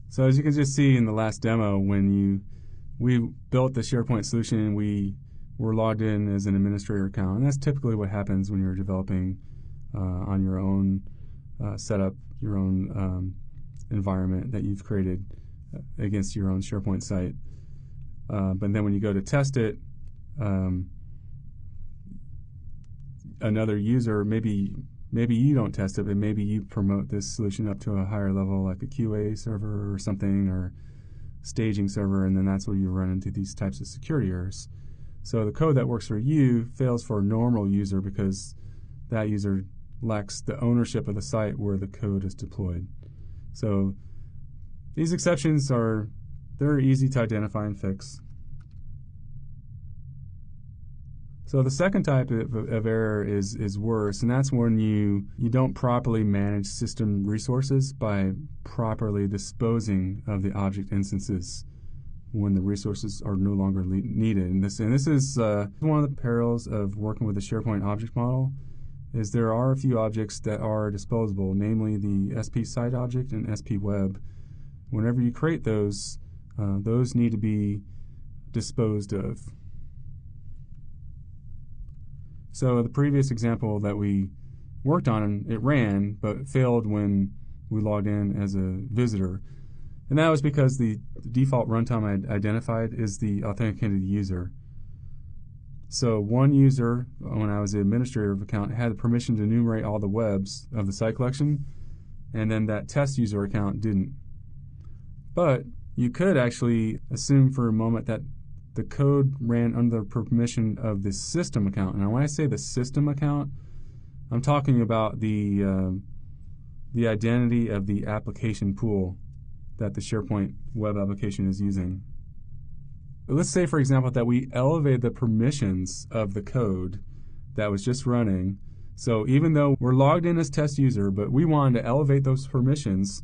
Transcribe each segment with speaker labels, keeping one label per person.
Speaker 1: So as you can just see in the last demo, when we built the SharePoint solution, we were logged in as an administrator account, and that's typically what happens when you're developing on your own setup, your own environment that you've created against your own SharePoint site. But then when you go to test it, another user, maybe you don't test it, but maybe you promote this solution up to a higher level, like a QA server or something, or staging server, and then that's where you run into these types of security errors. So the code that works for you fails for a normal user because that user lacks the ownership of the site where the code is deployed. So these exceptions they're easy to identify and fix. So the second type of error is worse, and that's when you don't properly manage system resources by properly disposing of the object instances when the resources are no longer needed. And this is one of the perils of working with the SharePoint object model, is there are a few objects that are disposable, namely the SPSite object and SPWeb. Whenever you create those need to be disposed of. So the previous example that we worked on, it ran, but failed when we logged in as a visitor. And that was because the default runtime I identified is the authenticated user. So one user, when I was the administrator of account, had the permission to enumerate all the webs of the site collection, and then that test user account didn't. But you could actually assume for a moment that the code ran under the permission of the system account. Now, when I say the system account, I'm talking about the identity of the application pool that the SharePoint web application is using. Let's say, for example, that we elevated the permissions of the code that was just running. So even though we're logged in as test user, but we wanted to elevate those permissions,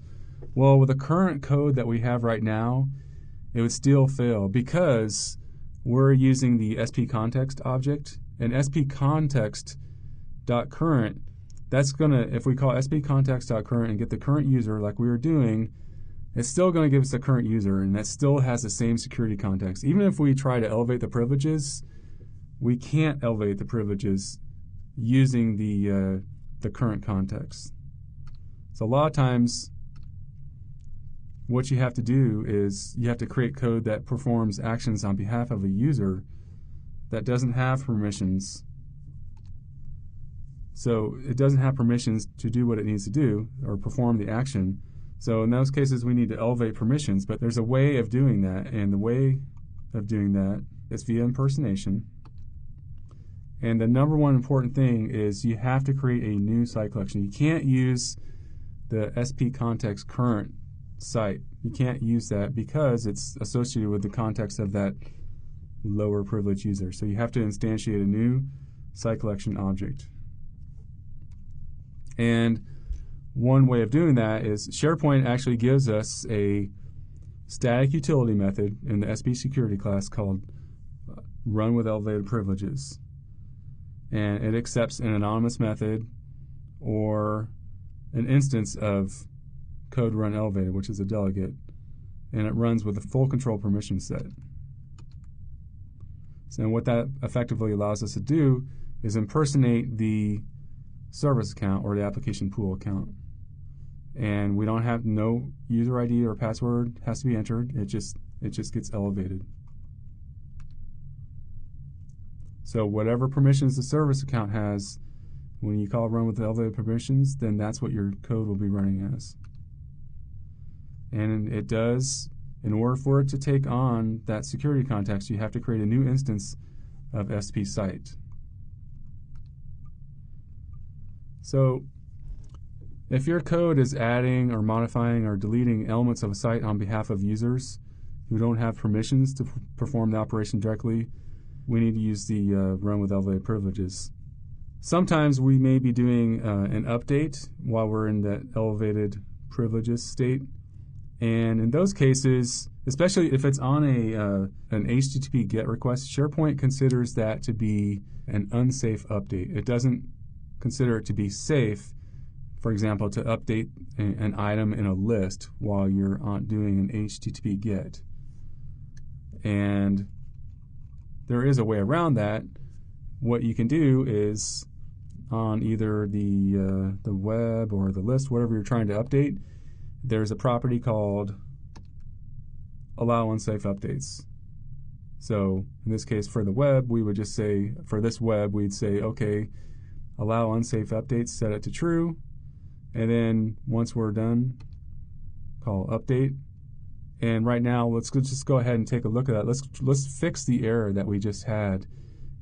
Speaker 1: well, with the current code that we have right now, it would still fail because we're using the SPContext object, and SPContext.current, that's gonna, if we call SPContext.current and get the current user like we were doing, it's still going to give us the current user, and that still has the same security context. Even if we try to elevate the privileges, we can't elevate the privileges using the current context. So a lot of times, what you have to do is you have to create code that performs actions on behalf of a user that doesn't have permissions. So it doesn't have permissions to do what it needs to do or perform the action. So in those cases, we need to elevate permissions, but there's a way of doing that, and the way of doing that is via impersonation. And the number one important thing is you have to create a new site collection. You can't use the SPContext current site. You can't use that because it's associated with the context of that lower privilege user. So you have to instantiate a new site collection object. And one way of doing that is SharePoint actually gives us a static utility method in the SPSecurity class called RunWithElevatedPrivileges. And it accepts an anonymous method or an instance of code run elevated, which is a delegate, and it runs with a full control permission set. So what that effectively allows us to do is impersonate the service account or the application pool account. And we don't have no user ID or password has to be entered. It just gets elevated. So whatever permissions the service account has, when you call run with elevated permissions, then that's what your code will be running as. And it does, in order for it to take on that security context, you have to create a new instance of SPSite. So if your code is adding or modifying or deleting elements of a site on behalf of users who don't have permissions to perform the operation directly, we need to use the run with elevated privileges. Sometimes we may be doing an update while we're in that elevated privileges state. And in those cases, especially if it's on an HTTP GET request, SharePoint considers that to be an unsafe update. It doesn't consider it to be safe for example, to update an item in a list while you're doing an HTTP GET. And there is a way around that. What you can do is on either the web or the list, whatever you're trying to update, there's a property called AllowUnsafeUpdates. So in this case, for the web, we would just say, for this web, we'd say, okay, allow unsafe updates, set it to true. And then once we're done, call update. And right now, let's just go ahead and take a look at that. Let's fix the error that we just had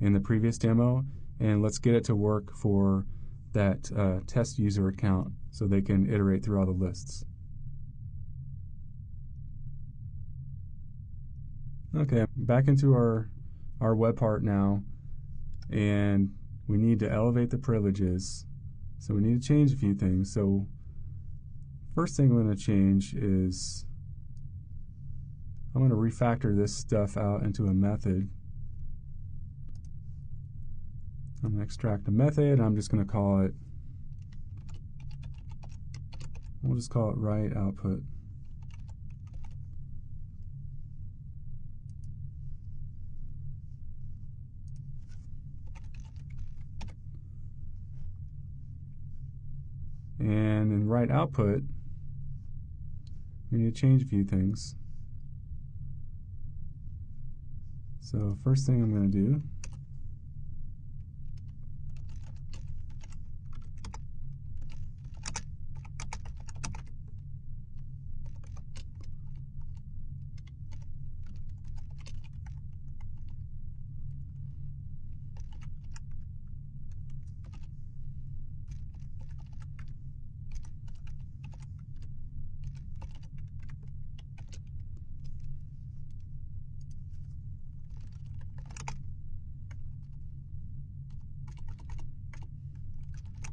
Speaker 1: in the previous demo, and let's get it to work for that test user account so they can iterate through all the lists. Okay, back into our web part now, and we need to elevate the privileges. So we need to change a few things. So first thing I'm going to change is I'm going to refactor this stuff out into a method. I'm going to extract a method. I'm just going to call it, we'll just call it write output. And in write output, we need to change a few things. So first thing I'm going to do,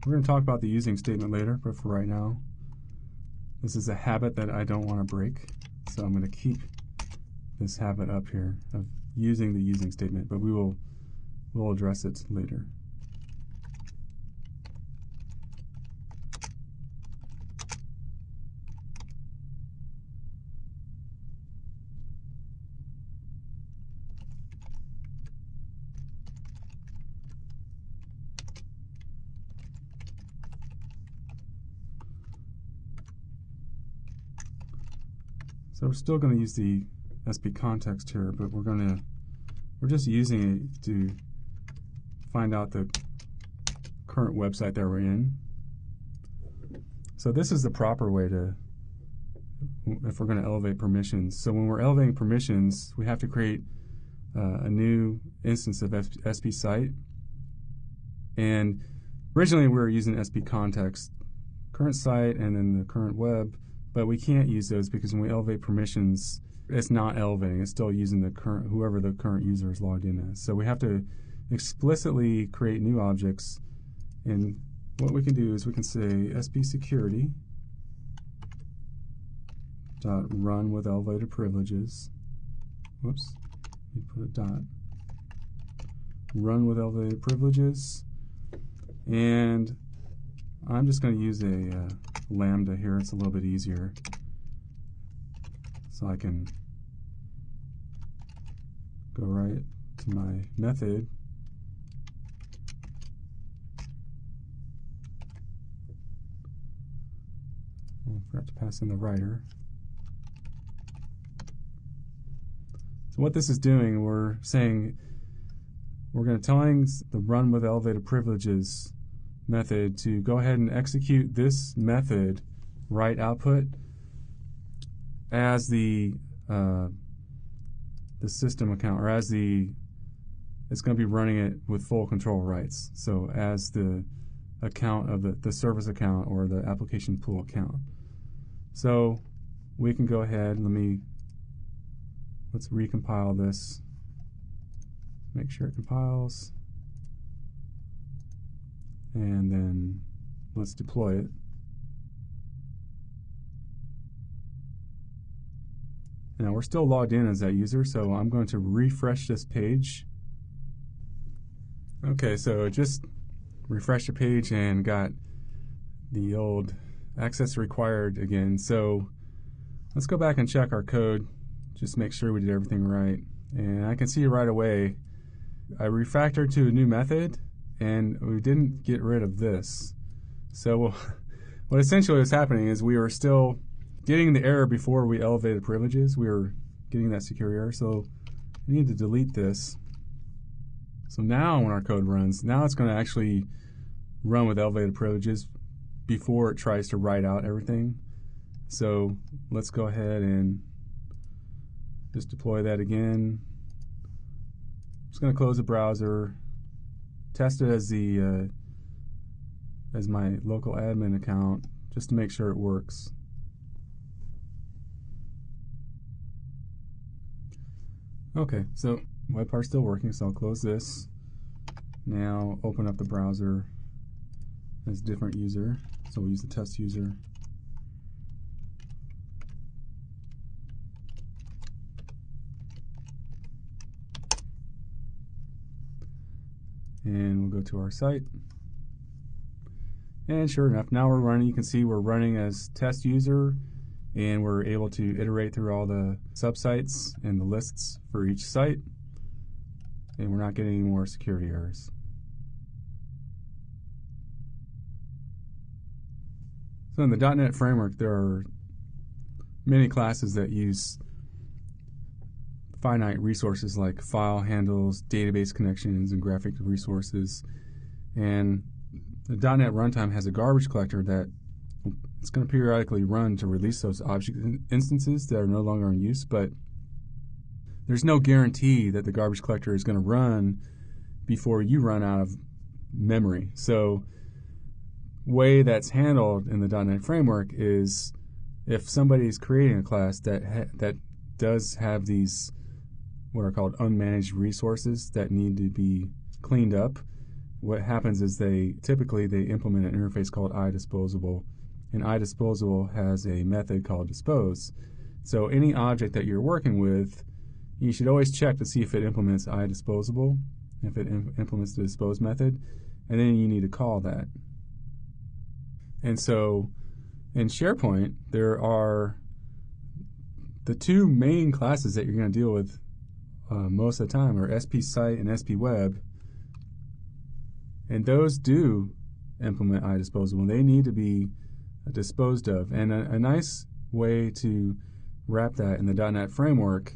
Speaker 1: we're going to talk about the using statement later, but for right now, this is a habit that I don't want to break. So I'm going to keep this habit up here of using the using statement, but we'll address it later. So we're still going to use the SP context here, but we're just using it to find out the current website that we're in. So this is the proper way to, if we're going to elevate permissions. So when we're elevating permissions, we have to create a new instance of SP site. And originally we were using SP context, current site, and then the current web. But we can't use those because when we elevate permissions, it's not elevating. It's still using the current, whoever the current user is logged in as. So we have to explicitly create new objects. And what we can do is we can say SPSecurity.RunWithElevatedPrivileges. Whoops, you put a dot. Run with elevated privileges. And I'm just going to use a lambda here. It's a little bit easier. So I can go right to my method. I forgot to pass in the writer. So what this is doing, we're saying we're going to telling the run with elevated privileges method to go ahead and execute this method write output as the system account, or as it's going to be running it with full control rights. So as the account of the service account or the application pool account. So we can go ahead, let's recompile this, make sure it compiles. And then let's deploy it. Now we're still logged in as that user, so I'm going to refresh this page. Okay, so it just refreshed the page and got the old access required again. So let's go back and check our code, just make sure we did everything right. And I can see right away, I refactored to a new method, and we didn't get rid of this. So what essentially was happening is we were still getting the error before we elevated privileges. We were getting that security error, so we need to delete this. So now when our code runs, now it's going to actually run with elevated privileges before it tries to write out everything. So let's go ahead and just deploy that again. I'm just going to close the browser, test it as the as my local admin account, just to make sure it works. Okay, so web part's still working, so I'll close this. Now open up the browser as a different user. So we'll use the test user. And we'll go to our site. And sure enough, now we're running. You can see we're running as test user, and we're able to iterate through all the subsites and the lists for each site. And we're not getting any more security errors. So in the .NET framework, there are many classes that use finite resources like file handles, database connections, and graphic resources. And the .NET runtime has a garbage collector that it's going to periodically run to release those object instances that are no longer in use, but there's no guarantee that the garbage collector is going to run before you run out of memory. So way that's handled in the .NET framework is if somebody is creating a class that does have these what are called unmanaged resources that need to be cleaned up, what happens is they typically implement an interface called iDisposable, and iDisposable has a method called dispose. So any object that you're working with, you should always check to see if it implements iDisposable, if it implements the dispose method, and then you need to call that. And so in SharePoint, there are the two main classes that you're going to deal with most of the time are SPSite and SPWeb, and those do implement iDisposable. They need to be disposed of. And a nice way to wrap that in the .NET framework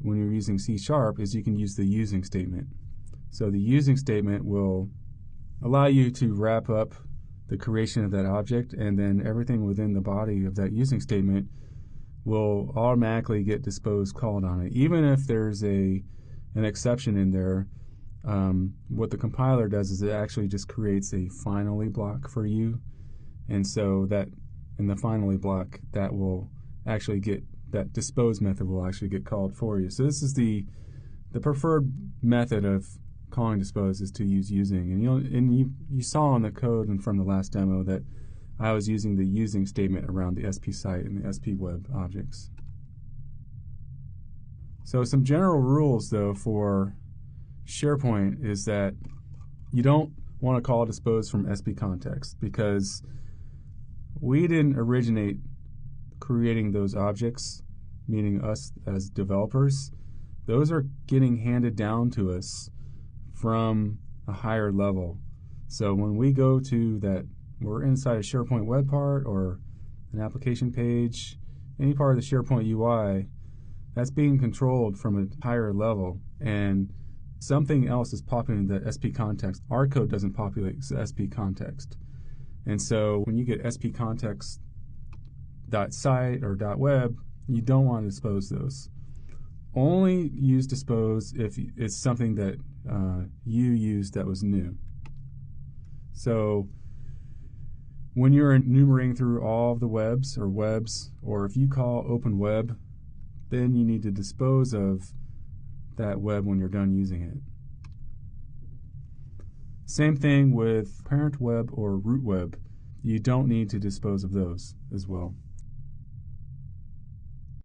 Speaker 1: when you're using C# is you can use the using statement. So the using statement will allow you to wrap up the creation of that object, and then everything within the body of that using statement will automatically get dispose called on it. Even if there's an exception in there, what the compiler does is it actually just creates a finally block for you, and so that in the finally block that will actually get that dispose method will actually get called for you. So this is the preferred method of calling dispose is to use using, and you saw in the code and from the last demo that I was using the using statement around the SPSite and the SPWeb objects. So some general rules though for SharePoint is that you don't want to call dispose from SPContext, because we didn't originate creating those objects, meaning us as developers. Those are getting handed down to us from a higher level. So when we go to that, we're inside a SharePoint web part or an application page, any part of the SharePoint UI, that's being controlled from a higher level, and something else is populating that SPContext. Our code doesn't populate SPContext. And so when you get SPContext.site or .web, you don't want to dispose those. Only use dispose if it's something that you used that was new. So when you're enumerating through all of the webs, or if you call open web, then you need to dispose of that web when you're done using it. Same thing with parent web or root web. You don't need to dispose of those as well.